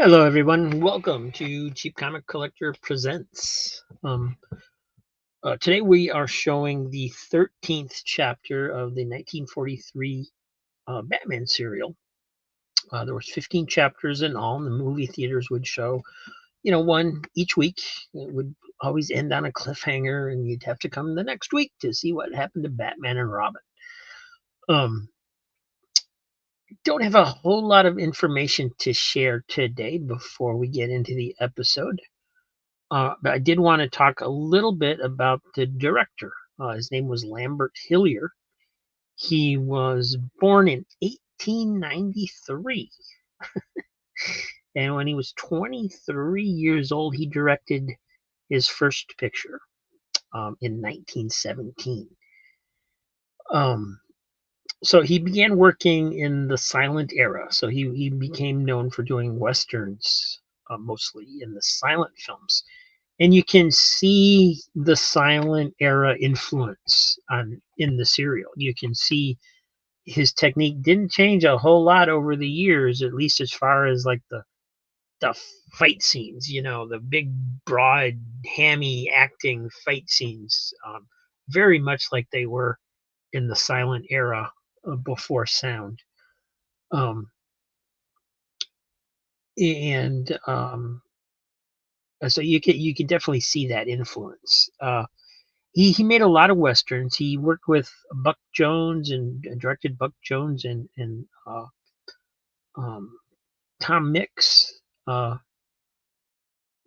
Hello, everyone. Welcome to Cheap Comic Collector Presents. Today we are showing the 13th chapter of the 1943 Batman serial. There was 15 chapters in all, and the movie theaters would show, one each week. It would always end on a cliffhanger, and you'd have to come the next week to see what happened to Batman and Robin. Um, don't have a whole lot of information to share today before we get into the episode. But I did want to talk a little bit about the director. His name was Lambert Hillier. He was born in 1893. And when he was 23 years old, he directed his first picture in 1917. So he began working in the silent era. So he became known for doing westerns, mostly in the silent films. And you can see the silent era influence in the serial. You can see his technique didn't change a whole lot over the years, at least as far as like the fight scenes, the big, broad, hammy acting fight scenes, very much like they were in the silent era before sound. And so you can definitely see that influence. He made a lot of westerns. He worked with Buck Jones and directed Buck Jones and Tom Mix,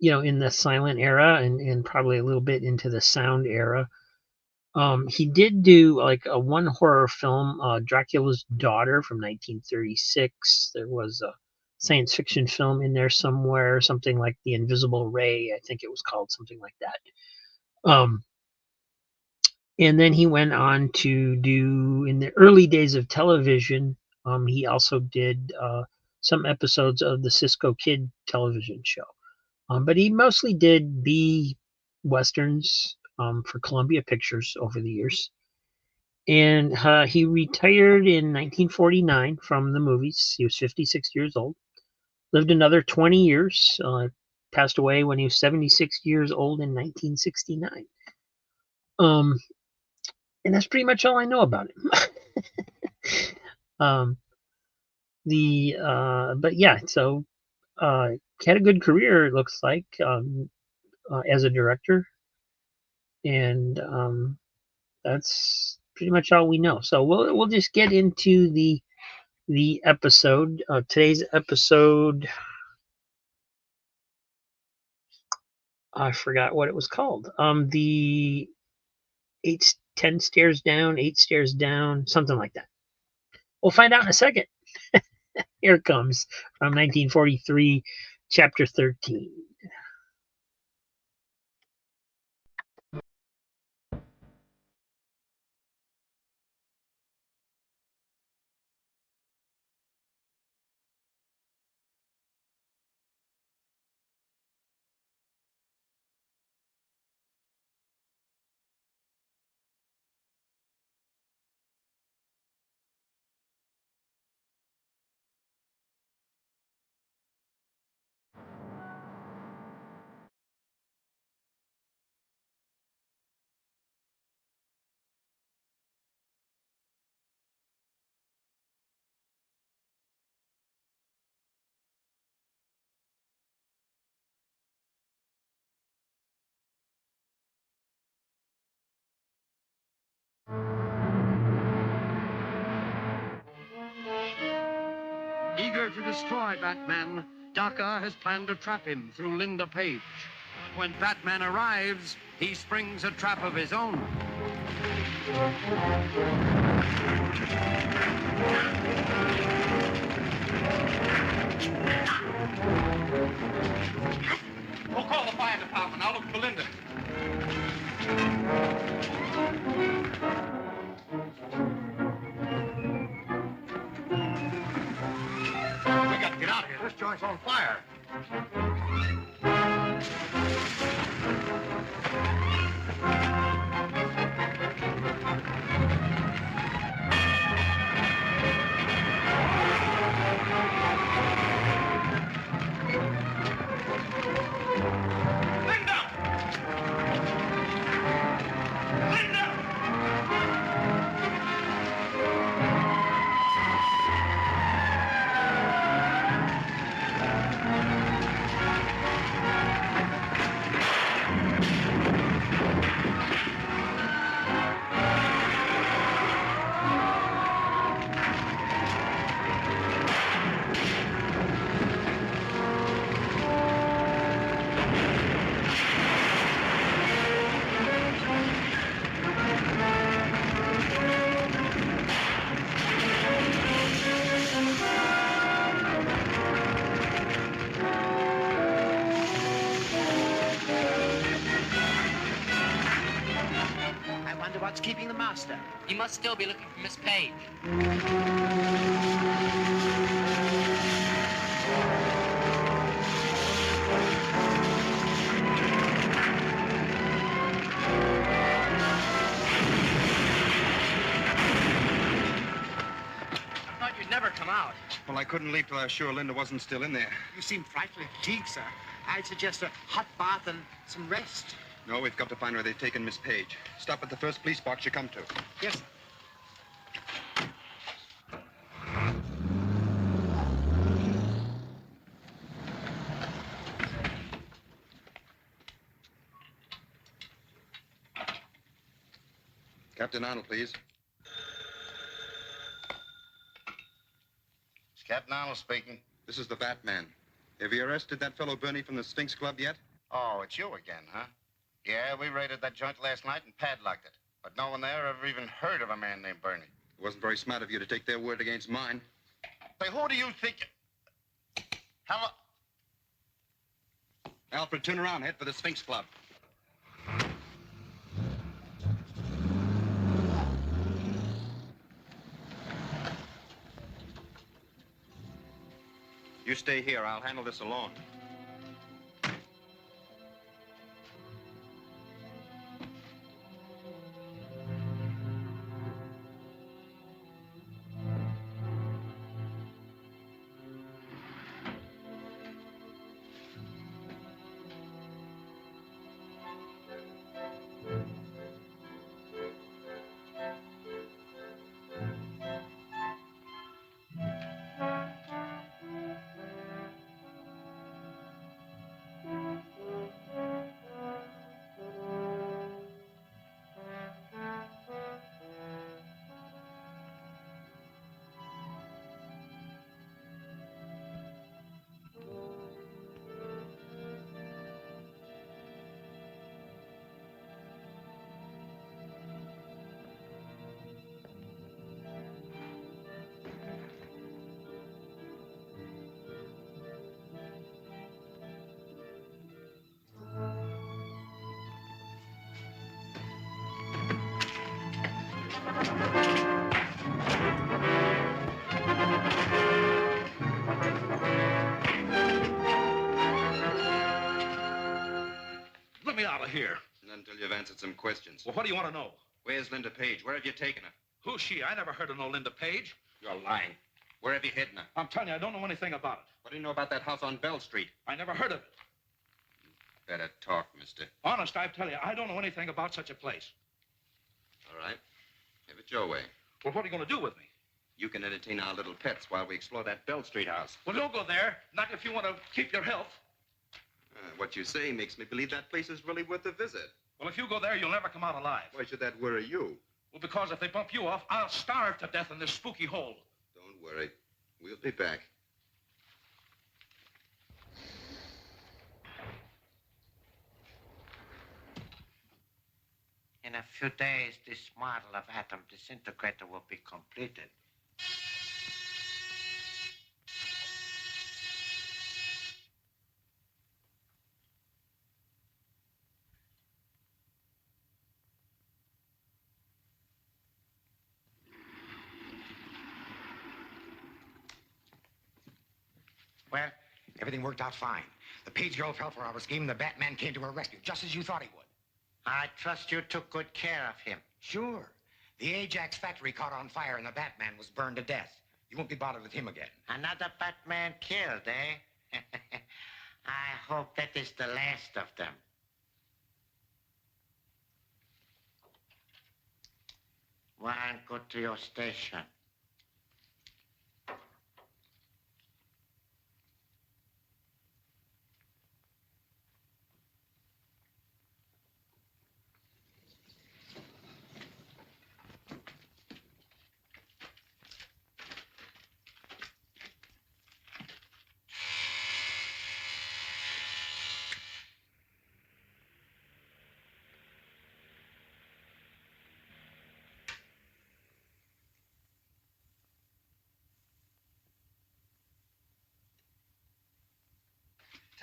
in the silent era and probably a little bit into the sound era. He did do like a one horror film, Dracula's Daughter from 1936. There was a science fiction film in there somewhere, something like The Invisible Ray. I think it was called something like that. And then he went on to do, in the early days of television, he also did some episodes of the Cisco Kid television show. But he mostly did B westerns for Columbia Pictures over the years. And he retired in 1949 from the movies. He was 56 years old. Lived another 20 years. Passed away when he was 76 years old in 1969. And that's pretty much all I know about him. But yeah, so had a good career, it looks like, as a director, and that's pretty much all we know. So we'll just get into the episode. Today's episode, I forgot what it was called. The 10 stairs down, 8 stairs down, something like that. We'll find out in a second. Here it comes from 1943, chapter 13. Eager to destroy Batman, Daka has planned to trap him through Linda Page. When Batman arrives, he springs a trap of his own. We'll call the fire department. I'll look for Linda. We got to get out of here. This joint's on fire. master. He must still be looking for Miss Page. I thought you'd never come out. Well, I couldn't leave till I was sure Linda wasn't still in there. You seem frightfully fatigued, sir. I'd suggest a hot bath and some rest. No, we've got to find where they've taken Miss Page. Stop at the first police box you come to. Yes, sir. Captain Arnold, please. It's Captain Arnold speaking. This is the Batman. Have you arrested that fellow Bernie from the Sphinx Club yet? Oh, it's you again, huh? Yeah, we raided that joint last night and padlocked it. But no one there ever even heard of a man named Bernie. It wasn't very smart of you to take their word against mine. Say, who do you think... Hello? Alfred, turn around. Head for the Sphinx Club. You stay here. I'll handle this alone. Let me out of here. Not until you've answered some questions. Well, what do you want to know? Where's Linda Page? Where have you taken her? Who's she? I never heard of no Linda Page. You're lying. Where have you hidden her? I'm telling you, I don't know anything about it. What do you know about that house on Bell Street? I never heard of it. Better talk, mister. Honest, I tell you, I don't know anything about such a place. All right. Have it your way. Well, what are you going to do with me? You can entertain our little pets while we explore that Bell Street house. Well, don't go there. Not if you want to keep your health. What you say makes me believe that place is really worth a visit. Well, if you go there, you'll never come out alive. Why should that worry you? Well, because if they bump you off, I'll starve to death in this spooky hole. Don't worry. We'll be back. In a few days, this model of atom disintegrator will be completed. Well, everything worked out fine. The Page girl fell for our scheme, and the Batman came to her rescue, just as you thought he would. I trust you took good care of him. Sure. The Ajax factory caught on fire, and the Batman was burned to death. You won't be bothered with him again. Another Batman killed, eh? I hope that is the last of them. One, go to your station.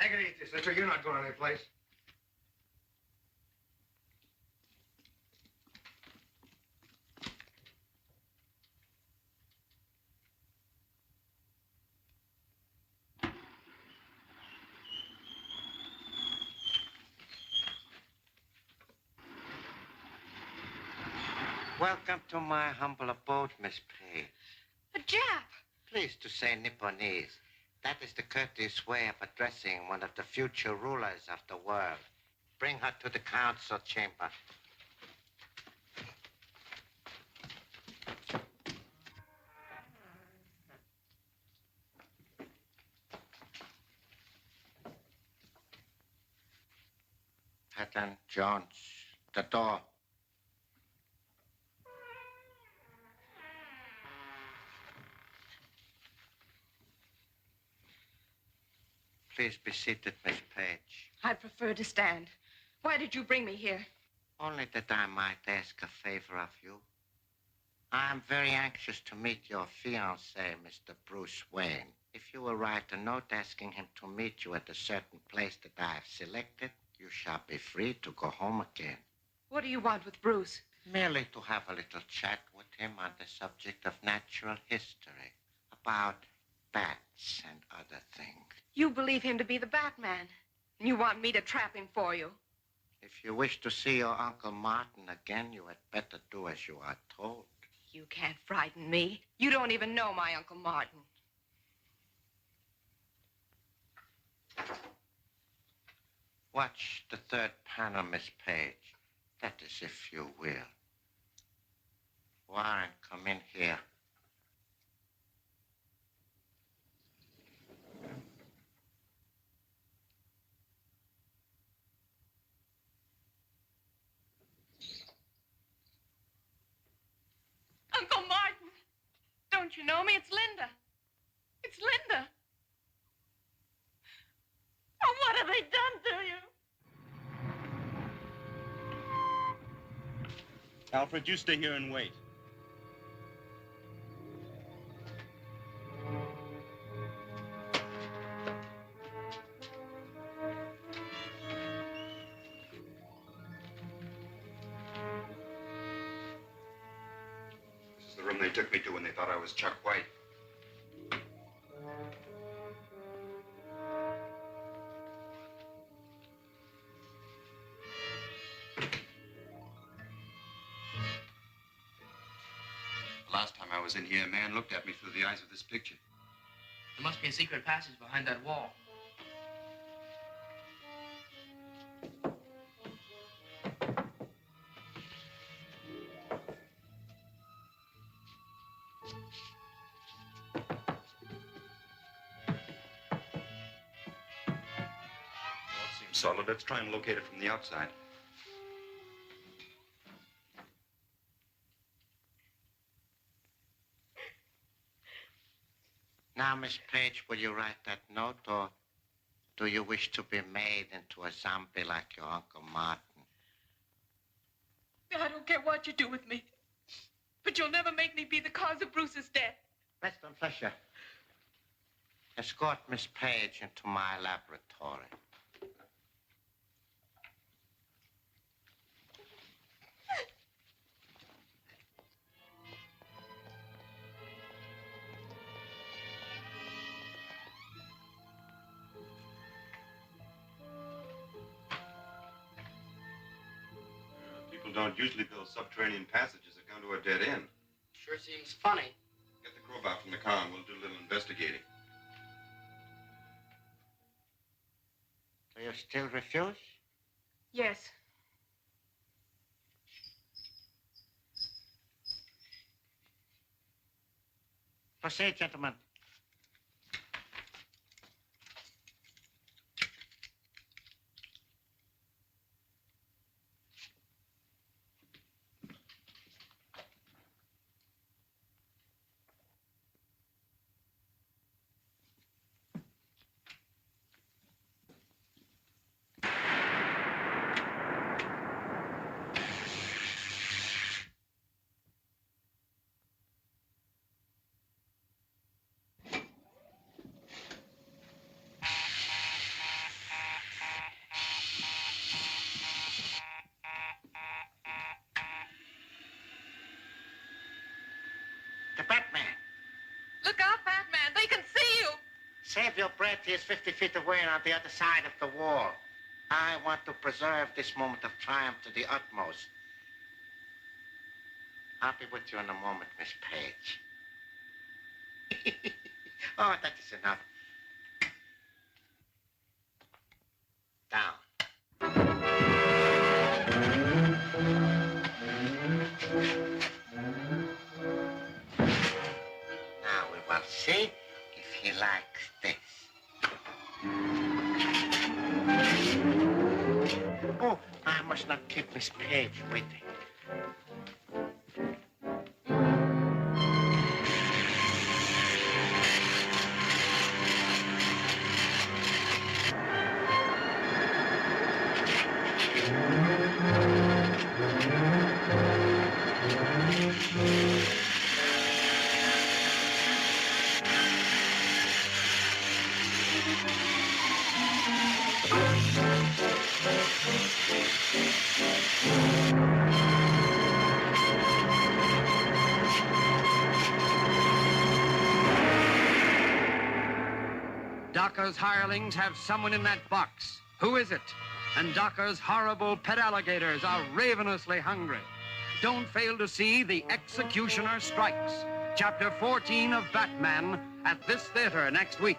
Take it easy, sister. You're not going any place. Welcome to my humble abode, Miss Page. A Jap. Pleased to say Nipponese. That is the courteous way of addressing one of the future rulers of the world. Bring her to the council chamber. Patton, Jones, the door. Please be seated, Miss Page. I prefer to stand. Why did you bring me here? Only that I might ask a favor of you. I am very anxious to meet your fiancé, Mr. Bruce Wayne. If you will write a note asking him to meet you at a certain place that I have selected, you shall be free to go home again. What do you want with Bruce? Merely to have a little chat with him on the subject of natural history, about bats and other things. You believe him to be the Batman, and you want me to trap him for you. If you wish to see your Uncle Martin again, you had better do as you are told. You can't frighten me. You don't even know my Uncle Martin. Watch the third panel, Miss Page. That is, if you will. Warren, come in here. Uncle Martin! Don't you know me? It's Linda. It's Linda. Oh, what have they done to you? Alfred, you stay here and wait. This is the room they took me to when they thought I was Chuck White. Last time I was in here, a man looked at me through the eyes of this picture. There must be a secret passage behind that wall. Well, it seems solid. Let's try and locate it from the outside. Now, Miss Page, will you write that note, or do you wish to be made into a zombie like your Uncle Martin? I don't care what you do with me, but you'll never make me be the cause of Bruce's death. Preston Fletcher, escort Miss Page into my laboratory. People don't usually build subterranean passages that come to a dead end. Sure seems funny. Get the crowbar from the car and we'll do a little investigating. Do you still refuse? Yes. Proceed, gentlemen. The Batman. Look out, Batman. They can see you. Save your breath. He is 50 feet away and on the other side of the wall. I want to preserve this moment of triumph to the utmost. I'll be with you in a moment, Miss Page. Oh, that is enough. Down. Now we will see if he likes this. Oh, I must not keep Miss Page waiting. Docker's hirelings have someone in that box. Who is it? And Docker's horrible pet alligators are ravenously hungry. Don't fail to see The Executioner Strikes, Chapter 14 of Batman, at this theater next week.